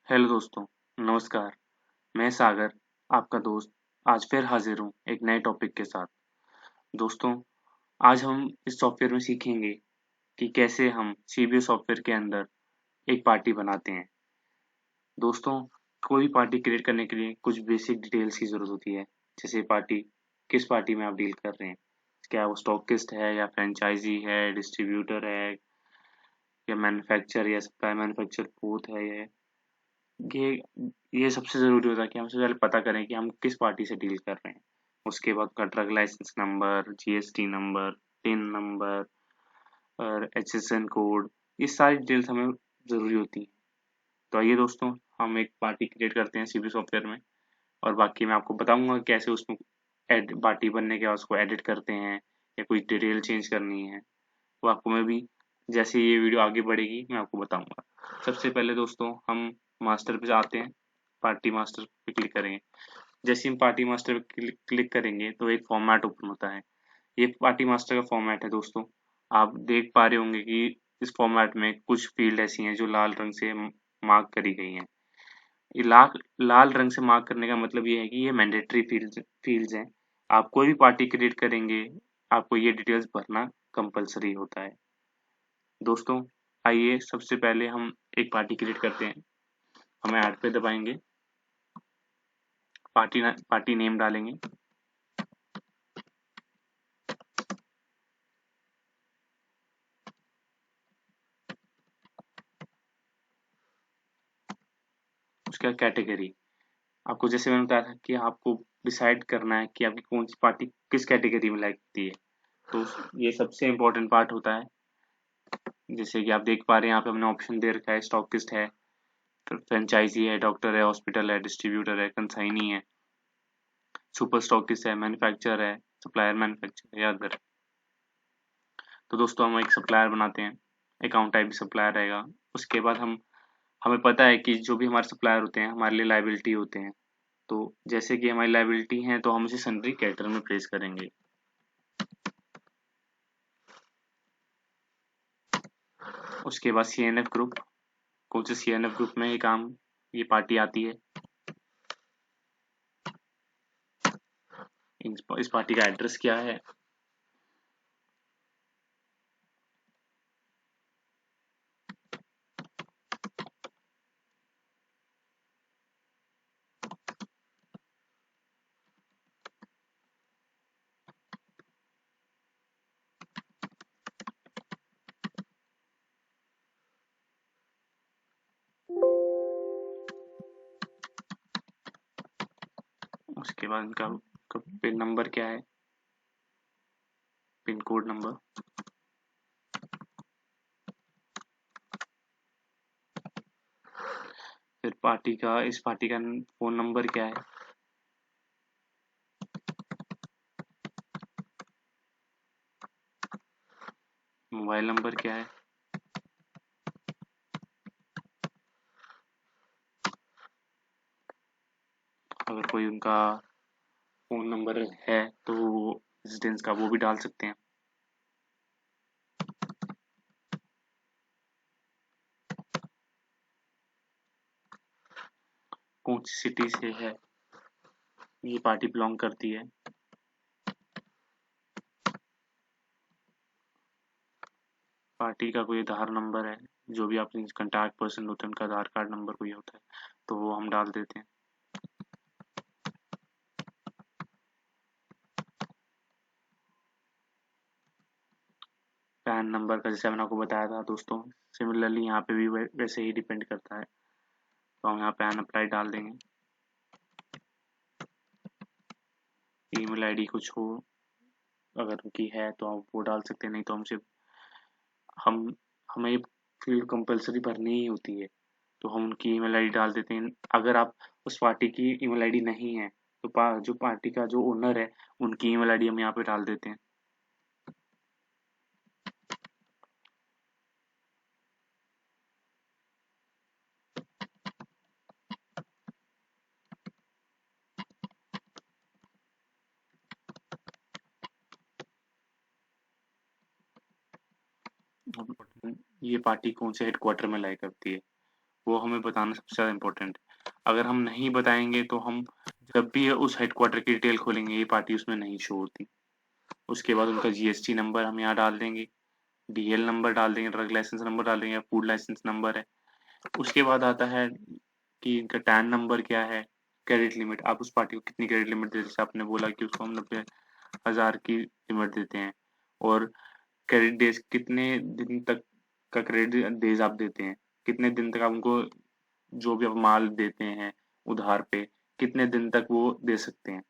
Hello दोस्तों, नमस्कार। मैं सागर, आपका दोस्त, आज फिर हाजिर हूँ एक नए टॉपिक के साथ। दोस्तों, आज हम इस सॉफ्टवेयर में सीखेंगे कि कैसे हम सीबीओ सॉफ्टवेयर के अंदर एक पार्टी बनाते हैं। दोस्तों, कोई भी पार्टी क्रिएट करने के लिए कुछ बेसिक डिटेल्स की ज़रूरत होती है, जैसे पार्टी किस पार्टी में आप डील कर रहे हैं। क्या वो स्टॉकिस्ट है या फ्रेंचाइजी है, डिस्ट्रीब्यूटर है या मैन्युफैक्चरर या सप्लाई मैन्युफैक्चरर बोथ है ये ये सबसे ज़रूरी होता है कि हम सबसे पहले पता करें कि हम किस पार्टी से डील कर रहे हैं। उसके बाद उसका drug licence number, GST number, TIN number और एचएसएन कोड, ये सारी डिटेल्स हमें ज़रूरी होती हैं। तो आइए दोस्तों, हम एक पार्टी क्रिएट करते हैं सीबी सॉफ्टवेयर में और बाकी मैं आपको बताऊंगा कैसे उसमें पार्टी बनने के बाद उसको एडिट करते हैं या कोई डिटेल चेंज करनी है। वो आपको मैं भी जैसे ये वीडियो आगे बढ़ेगी मैं आपको बताऊंगा। सबसे पहले दोस्तों हम मास्टर पे आते हैं, पार्टी मास्टर पे क्लिक करेंगे। जैसे हम पार्टी मास्टर पे क्लिक करेंगे तो एक फॉर्मेट ओपन होता है। ये पार्टी मास्टर का फॉर्मेट है दोस्तों। आप देख पा रहे होंगे कि इस फॉर्मेट में कुछ फील्ड ऐसी हैं जो लाल रंग से मार्क करी गई हैं। ये लाल लाल रंग से मार्क करने का मतलब ये है कि ये मैंडेटरी फील्ड्स हैं। आप कोई भी पार्टी क्रिएट करेंगे, आपको ये डिटेल्स भरना कंपलसरी होता है। दोस्तों, आइए सबसे पहले हम एक पार्टी क्रिएट करते हैं। हम ऐड पे दबाएंगे, पार्टी नेम डालेंगे। उसका कैटेगरी, आपको जैसे मैंने बताया था कि आपको डिसाइड करना है कि आपकी कौन सी पार्टी किस कैटेगरी में लगती है। तो ये सबसे इम्पोर्टेंट पार्ट होता है। जैसे कि आप देख पा रहे हैं यहाँ पे हमने ऑप्शन दे रखा है, स्टॉकिस्ट है, फ्रेंचाइजी है, डॉक्टर है, हॉस्पिटल है, डिस्ट्रीब्यूटर है, कंसाइनी है, सुपर स्टॉकिस्ट है, मैन्युफैक्चरर है, सप्लायर मैन्युफैक्चरर है या अदर। तो दोस्तों हम एक सप्लायर बनाते हैं, अकाउंट टाइप भी सप्लायर रहेगा। उसके बाद हमें पता है कि जो भी हमारे सप्लायर होते हैं हमारे लिए लाइबिलिटी होते हैं। तो जैसे कि हमारी लाइबिलिटी है तो हम उसे सन्ड्री कैटेगरी में प्लेस करेंगे। उसके बाद सीएनएफ ग्रुप, कौन से सीएनएफ ग्रुप में ये पार्टी आती है। इस पार्टी का एड्रेस क्या है। उसके बाद इनका पिन नंबर क्या है, पिन कोड नंबर। फिर इस पार्टी का फोन नंबर क्या है, मोबाइल नंबर क्या है। अगर कोई उनका फोन नंबर है तो रेजिडेंस का वो भी डाल सकते हैं। कौन सी सिटी से है ये पार्टी बिलोंग करती है। पार्टी का कोई आधार नंबर है, जो भी आपके कंटैक्ट पर्सन होते हैं उनका आधार कार्ड नंबर कोई होता है तो वो हम डाल देते हैं। पैन नंबर का जैसे मैंने आपको बताया था दोस्तों, सिमिलरली यहाँ पे भी वैसे ही डिपेंड करता है। तो हम यहाँ पैन अप्लाई डाल देंगे। ईमेल आईडी कुछ हो अगर उनकी है तो आप वो डाल सकते हैं, नहीं तो हमसे हम हमें ये फील्ड कंपलसरी भरनी ही होती है। तो हम उनकी ईमेल आईडी डाल देते हैं। अगर आप उस पार्टी की ईमेल आईडी नहीं है तो जो पार्टी का जो ओनर है उनकी ईमेल आईडी हम यहाँ पे डाल देते हैं। ये पार्टी कौन से हेडक्वार्टर में लाई करती है, वो हमें बताना सबसे ज़्यादा इम्पोर्टेंट है। अगर हम नहीं बताएँगे तो हम जब भी उस हेडक्वार्टर की डिटेल खोलेंगे ये पार्टी उसमें नहीं शो होती। उसके बाद उनका जीएसटी नंबर हम यहाँ डाल देंगे, डीएल नंबर डाल देंगे, ड्रग लाइसेंस नंबर डाल देंगे, फूड लाइसेंस नंबर है। उसके बाद आता है कि इनका टैन नंबर क्या है, क्रेडिट लिमिट, आप उस पार्टी को कितनी क्रेडिट लिमिट देते हैं, जैसे आपने बोला कि उसको हम 90,000 की लिमिट देते हैं और क्रेडिट डेज कितने दिन तक का क्रेडिट डेज आप देते हैं, कितने दिन तक आप उनको जो भी आप माल देते हैं उधार पे, कितने दिन तक वो दे सकते हैं,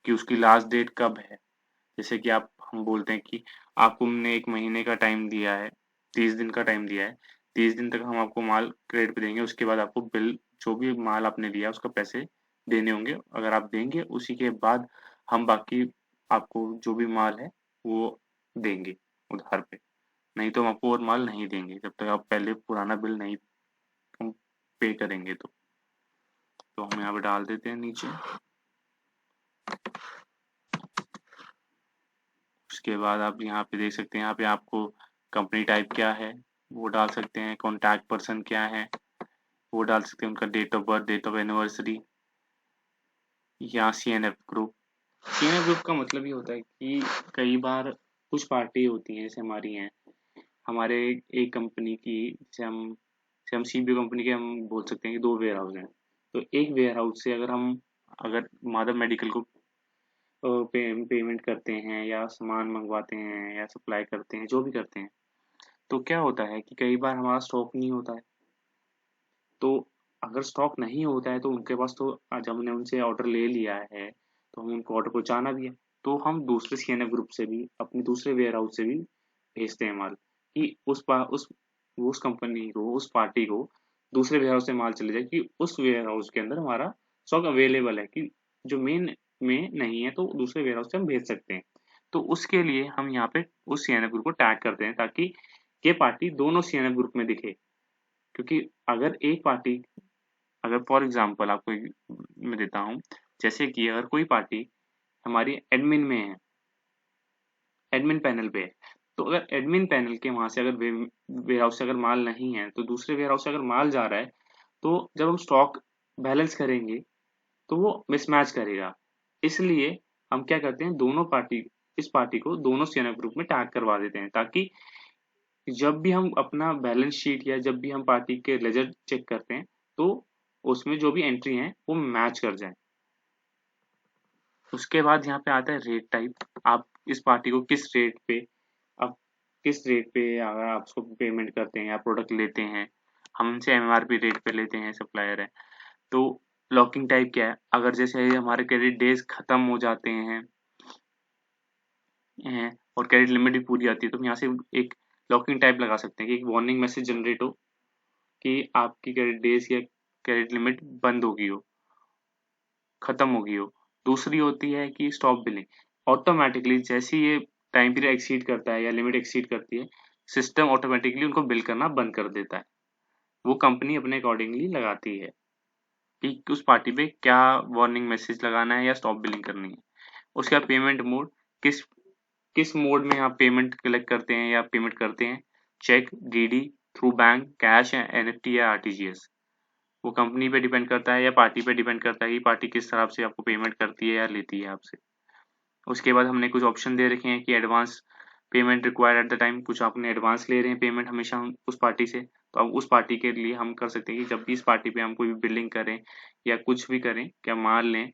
कि उसकी लास्ट डेट कब है। जैसे कि आप हम बोलते हैं कि आपको हमने 1 महीने का टाइम दिया है, 30 दिन का टाइम दिया है, 30 दिन तक हम आपको माल क्रेडिट पे देंगे, उसके बाद आपको बिल जो भी माल आपने लिया उसका पैसे देने होंगे। अगर आप देंगे उसी के बाद हम बाकी आपको जो भी माल है वो देंगे उधार पे, नहीं तो हम आपको और माल नहीं देंगे जब तक आप पहले पुराना बिल नहीं हम पे करेंगे तो हम यहाँ पे डाल देते हैं नीचे। उसके बाद आप यहाँ पे देख सकते हैं, यहाँ पे आपको कंपनी टाइप क्या है वो डाल सकते हैं, कॉन्टैक्ट पर्सन क्या है वो डाल सकते हैं, उनका date of birth, date of anniversary, या सीएनएफ ग्रुप। सीएनएफ ग्रुप का मतलब ये होता है कि कई बार कुछ पार्टी होती हैं जैसे हमारी हैं, हमारे एक कंपनी की, जैसे हम सीबीओ कंपनी के हम बोल सकते हैं कि 2 वेयर हाउस हैं। तो एक वेयर हाउस से अगर माधव मेडिकल को पेमेंट करते हैं या सामान मंगवाते हैं या सप्लाई करते हैं, जो भी करते हैं, तो क्या होता है कि कई बार हमारा स्टॉक नहीं होता है। तो अगर स्टॉक नहीं होता है तो उनके पास तो जब हमने उनसे ऑर्डर ले लिया है तो हमें उनको ऑर्डर पहुँचाना भी है। तो हम दूसरे सीएनएफ ग्रुप से भी अपने दूसरे वेयर हाउस से भी भेजते हैं माल, कि उस कंपनी को, उस पार्टी को दूसरे वेयर हाउस से माल चले जाए, कि उस वेयर हाउस के अंदर हमारा स्टॉक अवेलेबल है, कि जो मेन में नहीं है तो दूसरे वेयर हाउस से हम भेज सकते हैं। तो उसके लिए हम यहाँ पे उस सीएनएफ ग्रुप को टैग करते हैं ताकि ये पार्टी दोनों सीएनएफ ग्रुप में दिखे। क्योंकि अगर एक पार्टी, अगर फॉर एग्जांपल आपको मैं देता हूँ, जैसे कि अगर कोई पार्टी हमारी एडमिन में है, एडमिन पैनल पे है, तो अगर एडमिन पैनल के वहां से अगर वेयर हाउस से अगर माल नहीं है तो दूसरे वेयर हाउस से अगर माल जा रहा है तो जब हम स्टॉक बैलेंस करेंगे तो वो मिसमैच करेगा। इसलिए हम क्या करते हैं, इस पार्टी को दोनों सीएनएफ ग्रुप में टैग करवा देते हैं, ताकि जब भी हम अपना बैलेंस शीट या जब भी हम पार्टी के लेजर चेक करते हैं तो उसमें जो भी एंट्री है वो मैच कर जाए। उसके बाद यहाँ पे आता है रेट टाइप, आप इस पार्टी को आप किस रेट पे अगर आप उसको पेमेंट करते हैं या प्रोडक्ट लेते हैं, हम उनसे एमआरपी रेट पे लेते हैं, सप्लायर है। तो लॉकिंग टाइप क्या है, अगर जैसे हमारे क्रेडिट डेज खत्म हो जाते हैं और क्रेडिट लिमिट भी पूरी आती है तो हम यहाँ से एक लॉकिंग टाइप लगा सकते हैं कि एक वार्निंग मैसेज जनरेट हो कि आपकी क्रेडिट डेज या क्रेडिट लिमिट बंद होगी हो, खत्म होगी हो। दूसरी होती है कि स्टॉप बिलिंग, ऑटोमेटिकली जैसे ही ये टाइम पीरियड एक्सीड करता है या लिमिट एक्सीड करती है, सिस्टम ऑटोमेटिकली उनको बिल करना बंद कर देता है। वो कंपनी अपने अकॉर्डिंगली लगाती है कि उस पार्टी पे क्या वार्निंग मैसेज लगाना है या स्टॉप बिलिंग करनी है। उसके बाद पेमेंट मोड, किस किस मोड में आप पेमेंट कलेक्ट करते हैं या पेमेंट करते हैं, cheque, DD, through bank, cash या एनएफटी या आरटीजीएस। वो कंपनी पे डिपेंड करता है या पार्टी पे डिपेंड करता है कि पार्टी किस तरह से आपको पेमेंट करती है या लेती है आपसे। उसके बाद हमने कुछ ऑप्शन दे रखे हैं कि advance payment required at the time, कुछ आपने एडवांस ले रहे हैं पेमेंट हमेशा उस पार्टी से, तो अब उस पार्टी के लिए हम कर सकते हैं कि जब भी इस पार्टी पे हम कोई भी बिलिंग करें या कुछ भी करें, क्या माल लें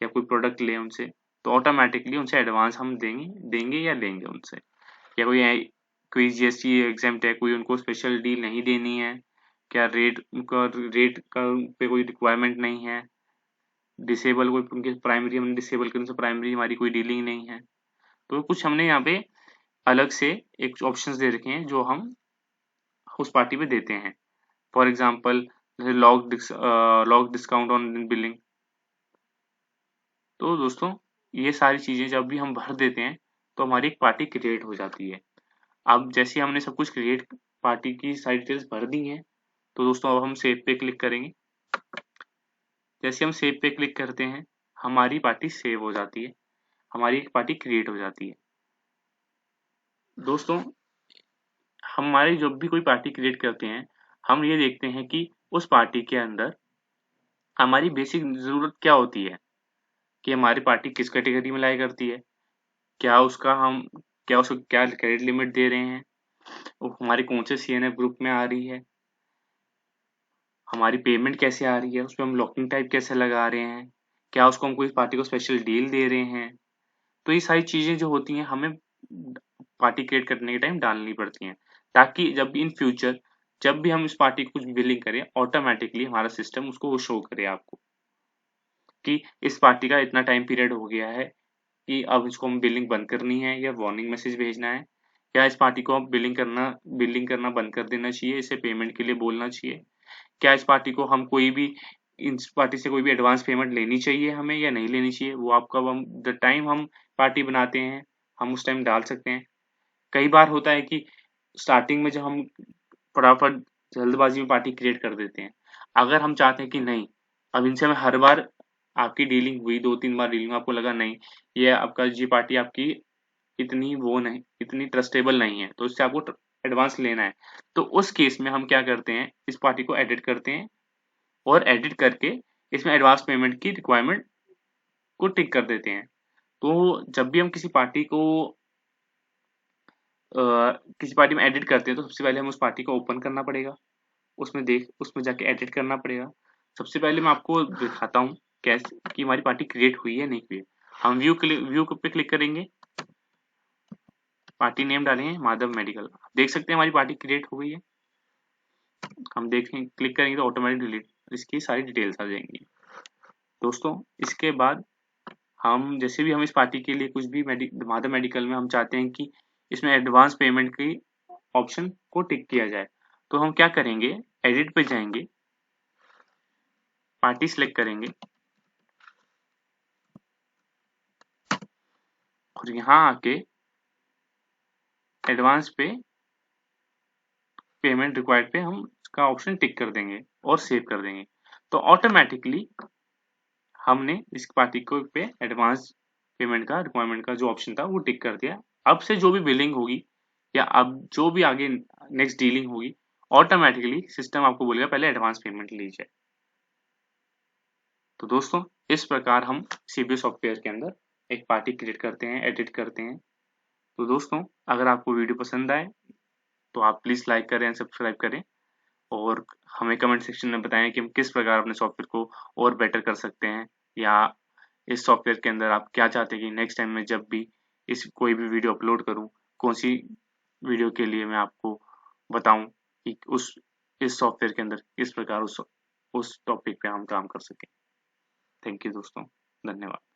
या कोई प्रोडक्ट लें उनसे, तो ऑटोमेटिकली उनसे एडवांस हम देंगे देंगे या लेंगे उनसे। या कोई जीएसटी एग्जेम्प्ट है, कोई उनको स्पेशल डील नहीं देनी है, क्या रेट का पे कोई रिक्वायरमेंट नहीं है, डिसेबल कोई उनके प्राइमरी हमने डिसेबल करने से प्राइमरी हमारी कोई डीलिंग नहीं है। तो कुछ हमने यहाँ पे अलग से एक ऑप्शंस दे रखे हैं जो हम उस पार्टी पे देते हैं। फॉर एग्जाम्पल जैसे लॉक डिस्काउंट ऑन बिलिंग। तो दोस्तों ये सारी चीजें जब भी हम भर देते हैं तो हमारी एक पार्टी क्रिएट हो जाती है। अब जैसे हमने सब कुछ क्रिएट पार्टी की सारी डिटेल्स भर दी हैं तो दोस्तों अब हम सेव पे क्लिक करेंगे। जैसे हम सेव पे क्लिक करते हैं हमारी पार्टी सेव हो जाती है, हमारी एक पार्टी क्रिएट हो जाती है। दोस्तों हमारी जब भी कोई पार्टी क्रिएट करते हैं हम ये देखते हैं कि उस पार्टी के अंदर हमारी बेसिक ज़रूरत क्या होती है, कि हमारी पार्टी किस कैटेगरी में लाई करती है, क्या उसका हम क्या उसको क्या क्रेडिट लिमिट दे रहे हैं, वो हमारे कौन से सीएनएफ ग्रुप में आ रही है, हमारी पेमेंट कैसे आ रही है, उसपे हम लॉकिंग टाइप कैसे लगा रहे हैं, क्या उसको हम कोई पार्टी को स्पेशल डील दे रहे हैं। तो ये सारी चीज़ें जो होती हैं हमें पार्टी क्रिएट करने के टाइम डालनी पड़ती हैं, ताकि जब इन फ्यूचर जब भी हम इस पार्टी को कुछ बिलिंग करें, ऑटोमैटिकली हमारा सिस्टम उसको वो शो करे आपको कि इस पार्टी का इतना टाइम पीरियड हो गया है, कि अब इसको हम बिलिंग बंद करनी है या वार्निंग मैसेज भेजना है, या इस पार्टी को अब बिलिंग करना बंद कर देना चाहिए, इसे पेमेंट के लिए बोलना चाहिए। क्या इस पार्टी को हम कोई भी इस पार्टी से कोई भी एडवांस पेमेंट लेनी चाहिए हमें या नहीं लेनी चाहिए, वो आपका हम द टाइम हम पार्टी बनाते हैं, हम उस टाइम डाल सकते हैं। कई बार होता है कि स्टार्टिंग में जब हम फटाफट जल्दबाजी में पार्टी क्रिएट कर देते हैं। अगर हम चाहते हैं कि नहीं, अब इनसे हमें हर बार आपकी डीलिंग हुई, 2-3 बार डीलिंग आपको लगा नहीं, ये पार्टी आपकी इतनी वो नहीं, इतनी ट्रस्टेबल नहीं है, तो इससे आपको एडवांस लेना है। तो उस केस में हम क्या करते हैं, इस पार्टी को एडिट करते हैं और एडिट करके इसमें एडवांस पेमेंट की रिक्वायरमेंट को टिक कर देते हैं। तो जब भी हम किसी पार्टी में एडिट करते हैं, तो सबसे पहले हमें उस पार्टी को ओपन करना पड़ेगा, उसमें जाके एडिट करना पड़ेगा। सबसे पहले मैं आपको दिखाता हूँ कैसे कि हमारी पार्टी क्रिएट हुई है नहीं हुई है। हम व्यू पे क्लिक करेंगे, पार्टी नेम डालेंगे माधव मेडिकल, देख सकते हैं हमारी पार्टी क्रिएट हो गई है। हम देखें क्लिक करेंगे तो ऑटोमेटिक डिलीट इसकी सारी डिटेल्स आ जाएंगी। दोस्तों इसके बाद हम जैसे भी हम इस पार्टी के लिए कुछ भी माधव मेडिकल में हम चाहते हैं कि इसमें एडवांस पेमेंट की ऑप्शन को टिक किया जाए, तो हम क्या करेंगे, एडिट पे जाएंगे, पार्टी सिलेक्ट करेंगे और यहाँ आके एडवांस पे पेमेंट रिक्वायर्ड पे हम इसका ऑप्शन टिक कर देंगे और सेव कर देंगे। तो ऑटोमेटिकली हमने इस पार्टी को पे एडवांस पेमेंट का रिक्वायरमेंट का जो ऑप्शन था वो टिक कर दिया। अब से जो भी बिलिंग होगी या अब जो भी आगे नेक्स्ट डीलिंग होगी, ऑटोमेटिकली सिस्टम आपको बोलेगा पहले एडवांस पेमेंट लीजिए। तो दोस्तों इस प्रकार हम सीबीए सॉफ्टवेयर के अंदर एक पार्टी क्रिएट करते हैं, एडिट करते हैं। तो दोस्तों अगर आपको वीडियो पसंद आए तो आप प्लीज़ लाइक करें एंड सब्सक्राइब करें और हमें कमेंट सेक्शन में बताएं कि हम किस प्रकार अपने सॉफ्टवेयर को और बेटर कर सकते हैं, या इस सॉफ्टवेयर के अंदर आप क्या चाहते हैं कि नेक्स्ट टाइम में जब भी कोई भी वीडियो अपलोड करूं, कौन सी वीडियो के लिए मैं आपको बताऊं कि इस सॉफ्टवेयर के अंदर किस प्रकार उस टॉपिक पे हम काम कर सकें। थैंक यू दोस्तों, धन्यवाद।